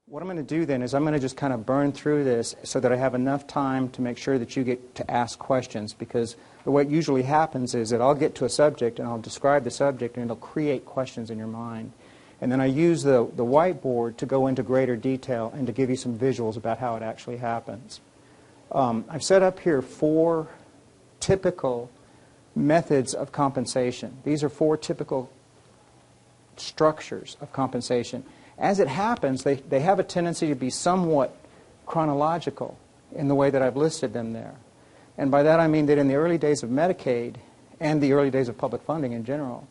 What I'm going to do then is I'm going to just kind of burn through this so that I have enough time to make sure that you get to ask questions, because what usually happens is that I'll get to a subject and I'll describe the subject and it'll create questions in your mind. And then I use the whiteboard to go into greater detail and to give you some visuals about how it actually happens. I've set up here 4 typical methods of compensation. These are 4 typical structures of compensation. As it happens, they have a tendency to be somewhat chronological in the way that I've listed them there. And by that I mean that in the early days of Medicaid and the early days of public funding in general,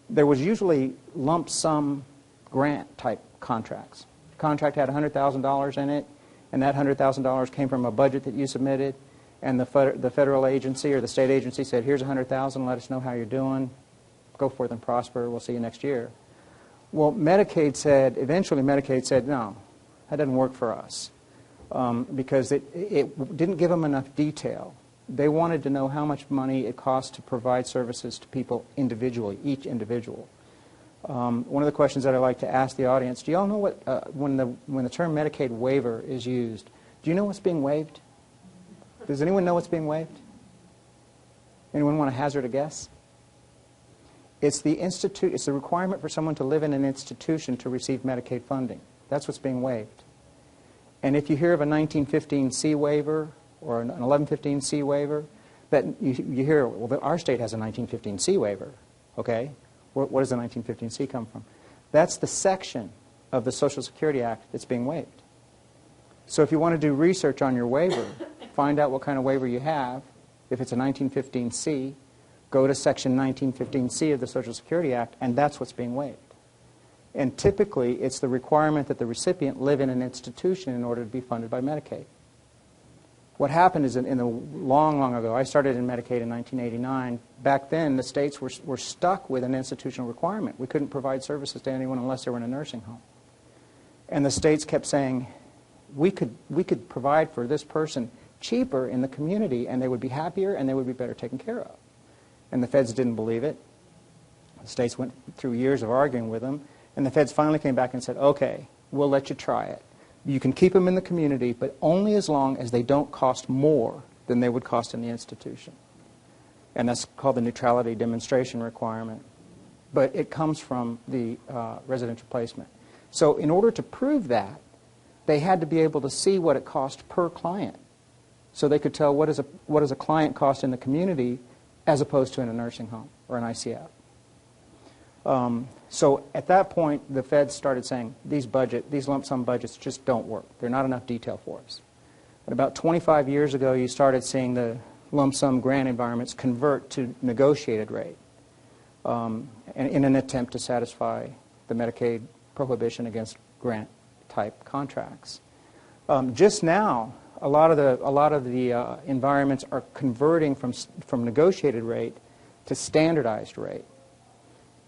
there was usually lump sum grant type contracts. The contract had $100,000 in it, and that $100,000 came from a budget that you submitted, and the federal agency or the state agency said, here's $100,000, let us know how you're doing, go forth and prosper, we'll see you next year. Well, eventually Medicaid said, no, that doesn't work for us, because it didn't give them enough detail. They wanted to know how much money it cost to provide services to people individually, each individual. One of the questions that I like to ask the audience, do you all know what, when the term Medicaid waiver is used, do you know what's being waived? Does anyone know what's being waived? Anyone want to hazard a guess? It's the requirement for someone to live in an institution to receive Medicaid funding. That's what's being waived. And if you hear of a 1915C waiver or an 1115C waiver, that you hear, well, our state has a 1915C waiver. Okay? Where does the 1915C come from? That's the section of the Social Security Act that's being waived. So if you want to do research on your waiver, find out what kind of waiver you have. If it's a 1915C, go to Section 1915C of the Social Security Act, and that's what's being waived. And typically, it's the requirement that the recipient live in an institution in order to be funded by Medicaid. What happened is in the long ago, I started in Medicaid in 1989. Back then, the states were stuck with an institutional requirement. We couldn't provide services to anyone unless they were in a nursing home. And the states kept saying, we could provide for this person cheaper in the community, and they would be happier, and they would be better taken care of. And the feds didn't believe it. The states went through years of arguing with them, and the feds finally came back and said, okay, we'll let you try it. You can keep them in the community, but only as long as they don't cost more than they would cost in the institution. And that's called the neutrality demonstration requirement. But it comes from the residential placement. So in order to prove that, they had to be able to see what it cost per client. So they could tell what does a client cost in the community as opposed to in a nursing home or an ICF. So at that point, the feds started saying, these lump sum budgets just don't work. They're not enough detail for us. But about 25 years ago, you started seeing the lump sum grant environments convert to negotiated rate in an attempt to satisfy the Medicaid prohibition against grant-type contracts. Just now, a lot of the environments are converting from negotiated rate to standardized rate.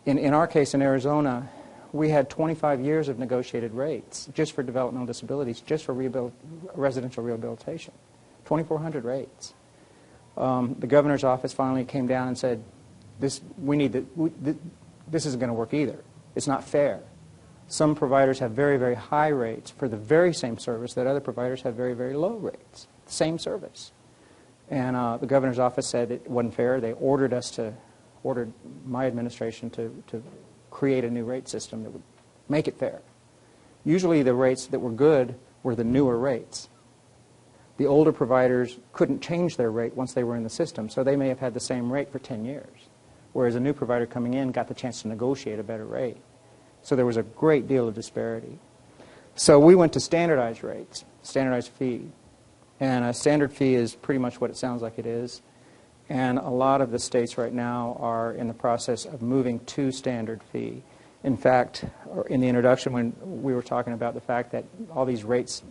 In our case in Arizona, we had 25 years of negotiated rates just for developmental disabilities, just for residential rehabilitation, 2,400 rates. The governor's office finally came down and said, this isn't going to work either. It's not fair. Some providers have very, very high rates for the very same service that other providers have very, very low rates, same service. And the governor's office said it wasn't fair. They ordered my administration to create a new rate system that would make it fair. Usually the rates that were good were the newer rates. The older providers couldn't change their rate once they were in the system, so they may have had the same rate for 10 years, whereas a new provider coming in got the chance to negotiate a better rate. So there was a great deal of disparity. So we went to standardized rates, standardized fee. And a standard fee is pretty much what it sounds like it is. And a lot of the states right now are in the process of moving to standard fee. In fact, in the introduction when we were talking about the fact that all these rates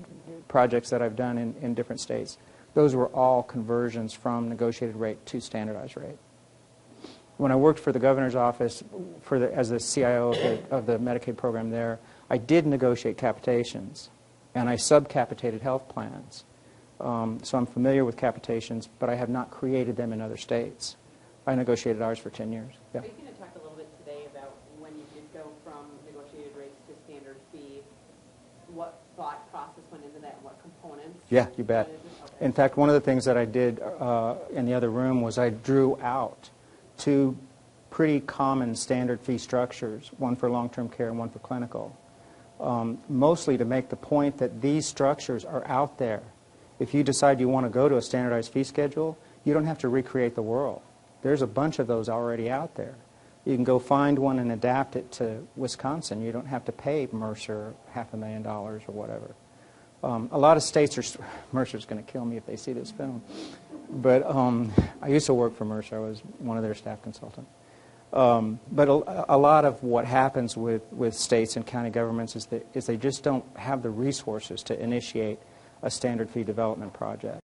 projects that I've done in different states, those were all conversions from negotiated rate to standardized rate. When I worked for the governor's office as the CIO of the Medicaid program there, I did negotiate capitations, and I subcapitated health plans. So I'm familiar with capitations, but I have not created them in other states. I negotiated ours for 10 years. Yeah. Are you going to talk a little bit today about when you did go from negotiated rates to standard fee, what thought Yeah, you bet. In fact, one of the things that I did in the other room was I drew out two pretty common standard fee structures, one for long-term care and one for clinical, mostly to make the point that these structures are out there. If you decide you want to go to a standardized fee schedule, you don't have to recreate the world. There's a bunch of those already out there. You can go find one and adapt it to Wisconsin. You don't have to pay Mercer $500,000 or whatever. A lot of states are... Mercer's going to kill me if they see this film. But I used to work for Mercer. I was one of their staff consultants. But a lot of what happens with states and county governments is they just don't have the resources to initiate a standard fee development project.